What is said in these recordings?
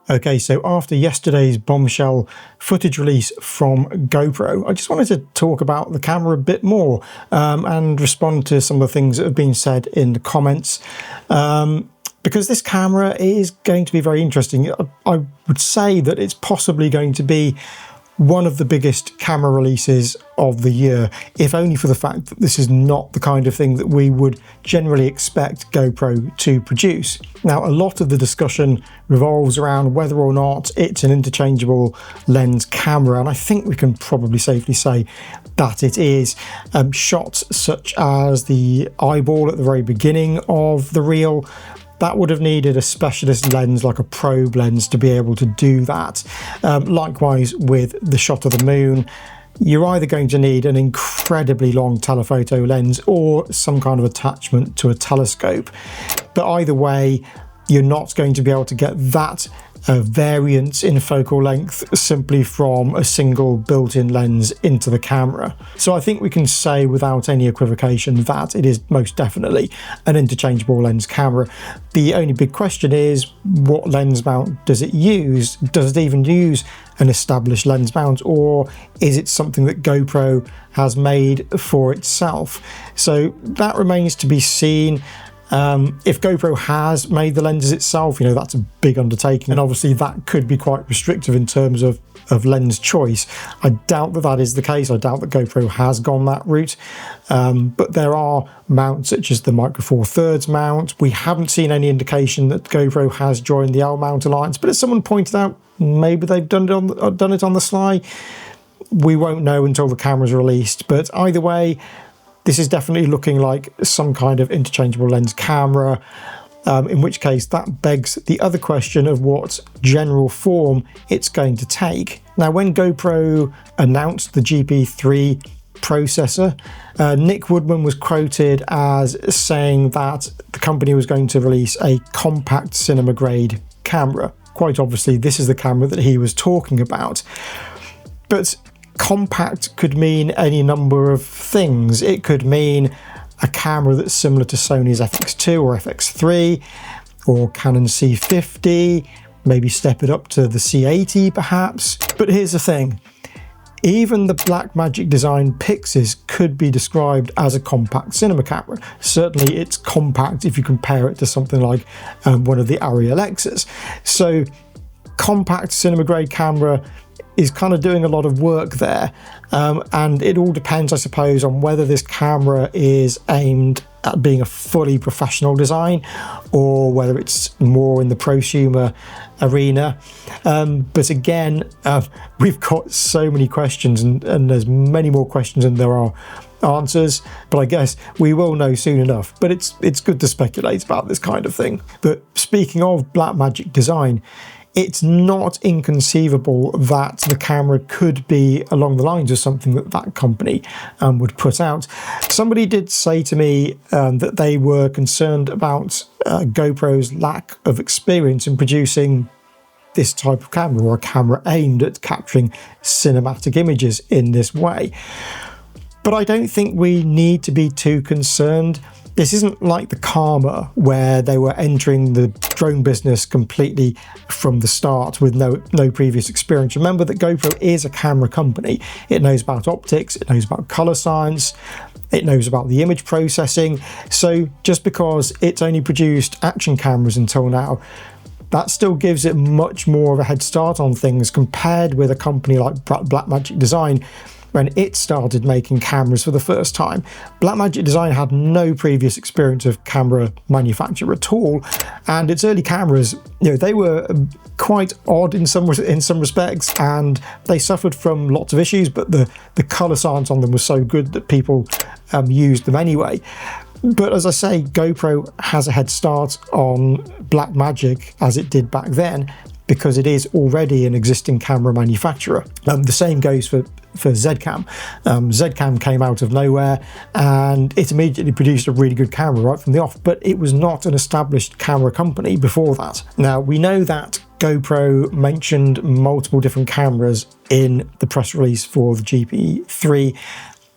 Okay, so after yesterday's bombshell footage release from GoPro, I just wanted to talk about the camera a bit more and respond to some of the things that have been said in the comments. Because this camera is going to be very interesting. I would say that it's possibly going to be one of the biggest camera releases of the year, if only for the fact that this is not the kind of thing that we would generally expect GoPro to produce. Now, a lot of the discussion revolves around whether or not it's an interchangeable lens camera, and I think we can probably safely say that it is. Shots such as the eyeball at the very beginning of the reel, that would have needed a specialist lens like a probe lens to be able to do that. Likewise with the shot of the moon, you're either going to need an incredibly long telephoto lens or some kind of attachment to a telescope. But either way, you're not going to be able to get that variance in focal length simply from a single built-in lens into the camera. So I think we can say without any equivocation that it is most definitely an interchangeable lens camera. The only big question is, what lens mount does it use? Does it even use an established lens mount, or is it something that GoPro has made for itself? So that remains to be seen. If GoPro has made the lenses itself, you know, that's a big undertaking, and obviously that could be quite restrictive in terms of lens choice. I doubt that that is the case. I doubt that GoPro has gone that route, but there are mounts such as the Micro Four Thirds mount. We haven't seen any indication that GoPro has joined the L mount alliance, but as someone pointed out, maybe they've done it on the sly. We won't know until the camera's released, but either way, this is definitely looking like some kind of interchangeable lens camera, in which case that begs the other question of what general form it's going to take. Now, when GoPro announced the GP3 processor, Nick Woodman was quoted as saying that the company was going to release a compact cinema grade camera. Quite obviously, this is the camera that he was talking about. But compact could mean any number of things. It could mean a camera that's similar to Sony's FX2 or FX3 or Canon C50, maybe step it up to the C80 perhaps. But here's the thing, even the Blackmagic design Pixis could be described as a compact cinema camera. Certainly it's compact if you compare it to something like one of the Ariel X's. So compact cinema grade camera is kind of doing a lot of work there, and it all depends, I suppose, on whether this camera is aimed at being a fully professional design or whether it's more in the prosumer arena. But again, we've got so many questions, and there's many more questions than there are answers, but I guess we will know soon enough. But it's good to speculate about this kind of thing. But speaking of Blackmagic design, it's not inconceivable that the camera could be along the lines of something that that company would put out. Somebody did say to me that they were concerned about GoPro's lack of experience in producing this type of camera, or a camera aimed at capturing cinematic images in this way. But I don't think we need to be too concerned. This isn't like the Karma, where they were entering the drone business completely from the start with no previous experience. Remember that GoPro is a camera company. It knows about optics, it knows about color science, it knows about the image processing. So just because it's only produced action cameras until now, that still gives it much more of a head start on things compared with a company like Blackmagic Design. When it started making cameras for the first time, Blackmagic Design had no previous experience of camera manufacture at all, and its early cameras, you know, they were quite odd in some respects, and they suffered from lots of issues, but the color science on them was so good that people used them anyway. But as I say, GoPro has a head start on Blackmagic as it did back then, because it is already an existing camera manufacturer. The same goes for Zcam. Zcam came out of nowhere and it immediately produced a really good camera right from the off, but it was not an established camera company before that. Now, we know that GoPro mentioned multiple different cameras in the press release for the GP3,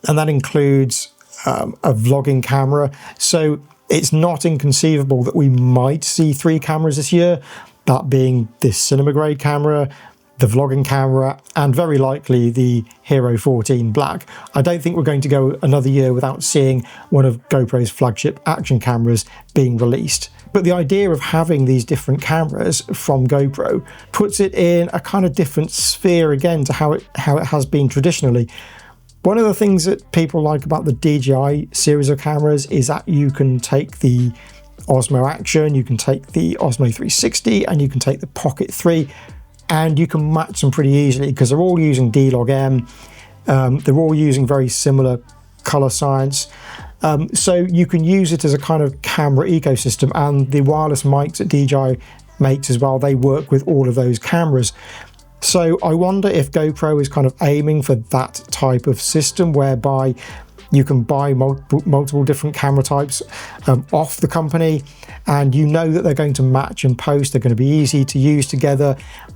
and that includes a vlogging camera. So it's not inconceivable that we might see 3 cameras this year, that being this cinema grade camera, the vlogging camera, and very likely the Hero 14 Black. I don't think we're going to go another year without seeing one of GoPro's flagship action cameras being released. But the idea of having these different cameras from GoPro puts it in a kind of different sphere again to how it has been traditionally. One of the things that people like about the DJI series of cameras is that you can take the Osmo Action, you can take the Osmo 360, and you can take the Pocket 3, and you can match them pretty easily because they're all using D-Log-M. They're all using very similar color science. So you can use it as a kind of camera ecosystem, and the wireless mics that DJI makes as well, they work with all of those cameras. So I wonder if GoPro is kind of aiming for that type of system whereby you can buy multiple different camera types off the company, and you know that they're going to match and post, they're going to be easy to use together.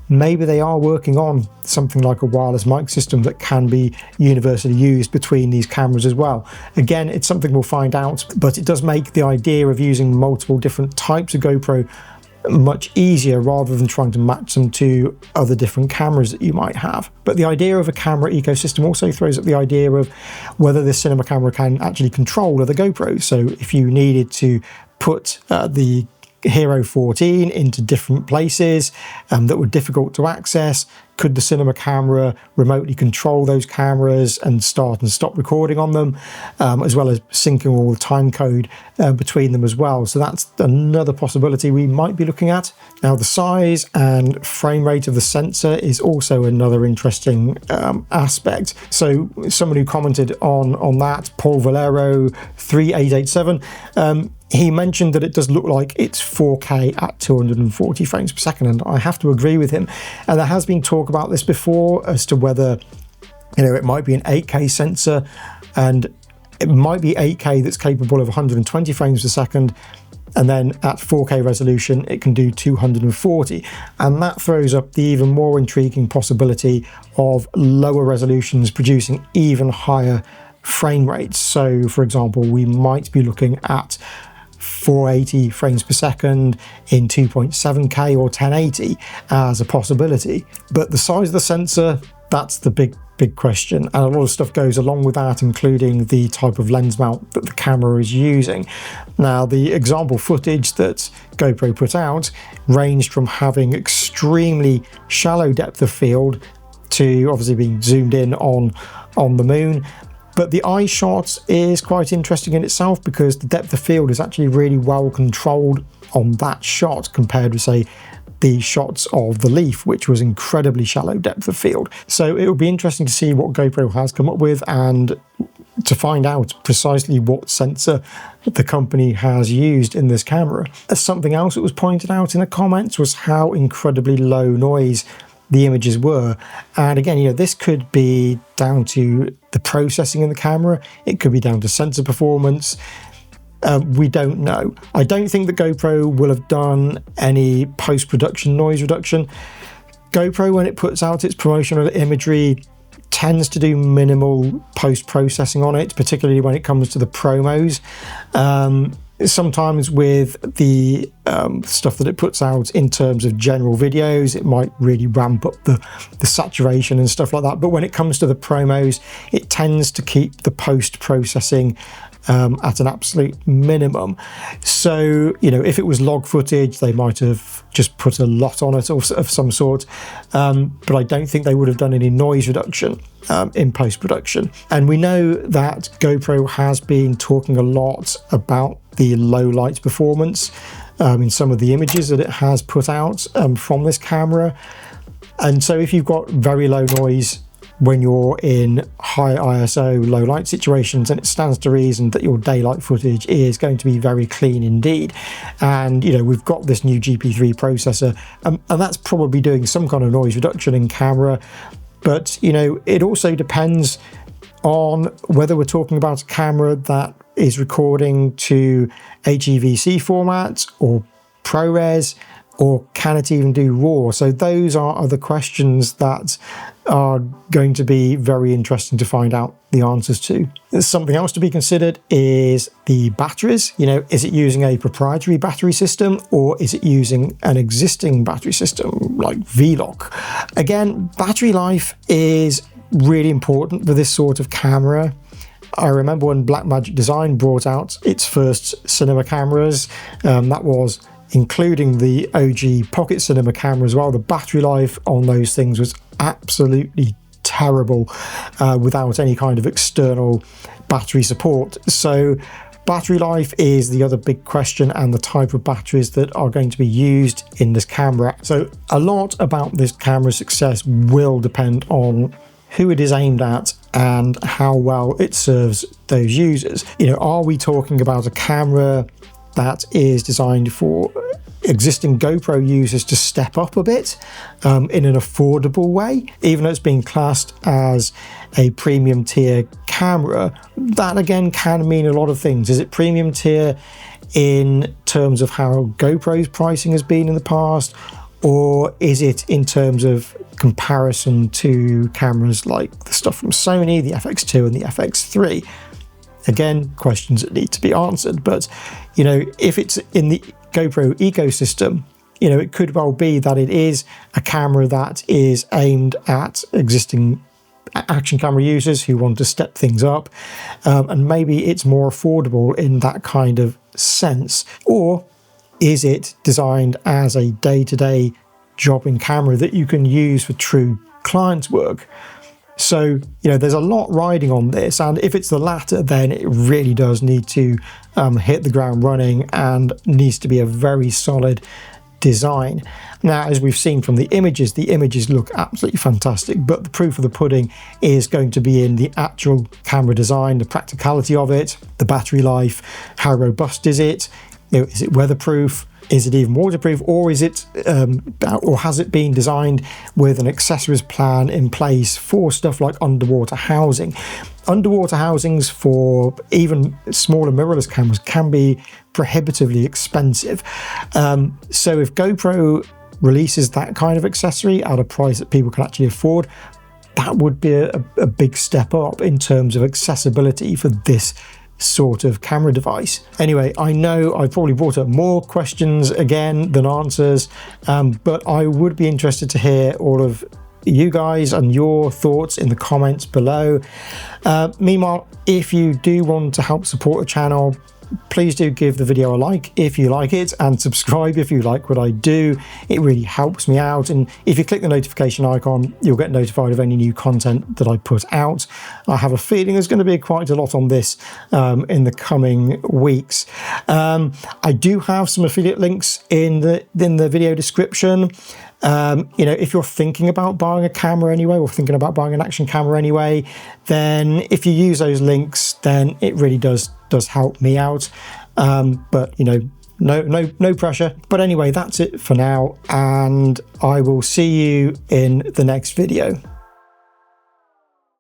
Maybe they are working on something like a wireless mic system that can be universally used between these cameras as well. Again, it's something we'll find out, but it does make the idea of using multiple different types of GoPro much easier rather than trying to match them to other different cameras that you might have. But the idea of a camera ecosystem also throws up the idea of whether this cinema camera can actually control other GoPros. So if you needed to put the Hero 14 into different places that were difficult to access, could the cinema camera remotely control those cameras and start and stop recording on them, as well as syncing all the time code between them as well. So that's another possibility we might be looking at. Now, the size and frame rate of the sensor is also another interesting aspect. So someone who commented on that, Paul Valero 3887, he mentioned that it does look like it's 4K at 240 frames per second, and I have to agree with him. And there has been talk about this before as to whether, it might be an 8K sensor, and it might be 8K that's capable of 120 frames per second, and then at 4K resolution it can do 240, and that throws up the even more intriguing possibility of lower resolutions producing even higher frame rates. So, for example, we might be looking at 480 frames per second in 2.7K or 1080 as a possibility. But the size of the sensor, that's the big question, and a lot of stuff goes along with that, including the type of lens mount that the camera is using. Now, the example footage that GoPro put out ranged from having extremely shallow depth of field to obviously being zoomed in on the moon. But the eye shot is quite interesting in itself because the depth of field is actually really well controlled on that shot compared to, say, the shots of the Leaf, which was incredibly shallow depth of field. So it will be interesting to see what GoPro has come up with and to find out precisely what sensor the company has used in this camera. Something else that was pointed out in the comments was how incredibly low noise the images were. And again, this could be down to the processing in the camera. It could be down to sensor performance. We don't know. I don't think that GoPro will have done any post-production noise reduction. GoPro, when it puts out its promotional imagery, tends to do minimal post-processing on it, particularly when it comes to the promos. Sometimes with the stuff that it puts out in terms of general videos, it might really ramp up the saturation and stuff like that. But when it comes to the promos, it tends to keep the post-processing at an absolute minimum. So, if it was log footage, they might have just put a lot on it of some sort. But I don't think they would have done any noise reduction in post-production. And we know that GoPro has been talking a lot about the low light performance in some of the images that it has put out from this camera. And so if you've got very low noise when you're in high ISO low light situations, and it stands to reason that your daylight footage is going to be very clean indeed. And we've got this new GP3 processor, and that's probably doing some kind of noise reduction in camera. But it also depends on whether we're talking about a camera that is recording to HEVC format or ProRes. Or can it even do RAW? So those are other questions that are going to be very interesting to find out the answers to. Something else to be considered is the batteries. You know, is it using a proprietary battery system, or is it using an existing battery system like V-Lock? Again, battery life is really important for this sort of camera. I remember when Blackmagic Design brought out its first cinema cameras, that was including the OG pocket cinema camera as well. The battery life on those things was absolutely terrible without any kind of external battery support. So battery life is the other big question, and the type of batteries that are going to be used in this camera. So a lot about this camera's success will depend on who it is aimed at and how well it serves those users. You know, are we talking about a camera that is designed for existing GoPro users to step up a bit in an affordable way? Even though it's being classed as a premium tier camera, that again can mean a lot of things. Is it premium tier in terms of how GoPro's pricing has been in the past, or is it in terms of comparison to cameras like the stuff from Sony, the FX2 and the FX3? Again, questions that need to be answered. But, you know, if it's in the GoPro ecosystem, you know, it could well be that it is a camera that is aimed at existing action camera users who want to step things up, and maybe it's more affordable in that kind of sense. Or is it designed as a day-to-day jobbing camera that you can use for true client work? So, you know, there's a lot riding on this, and if it's the latter, then it really does need to hit the ground running and needs to be a very solid design. Now, as we've seen from the images look absolutely fantastic, but the proof of the pudding is going to be in the actual camera design, the practicality of it, the battery life, how robust is it, you know, is it weatherproof? Is it even waterproof, or is it, or has it been designed with an accessories plan in place for stuff like underwater housing? Underwater housings for even smaller mirrorless cameras can be prohibitively expensive. So if GoPro releases that kind of accessory at a price that people can actually afford, that would be a big step up in terms of accessibility for this sort of camera device. Anyway, I know I've probably brought up more questions again than answers, but I would be interested to hear all of you guys and your thoughts in the comments below. Meanwhile, if you do want to help support the channel, please do give the video a like if you like it, and subscribe if you like what I do. It really helps me out, and if you click the notification icon, you'll get notified of any new content that I put out. I have a feeling there's going to be quite a lot on this in the coming weeks. I do have some affiliate links in the video description. You know, if you're thinking about buying a camera anyway, or thinking about buying an action camera anyway, then if you use those links, then it really does help me out. But you know, no pressure. But anyway, that's it for now, and I will see you in the next video.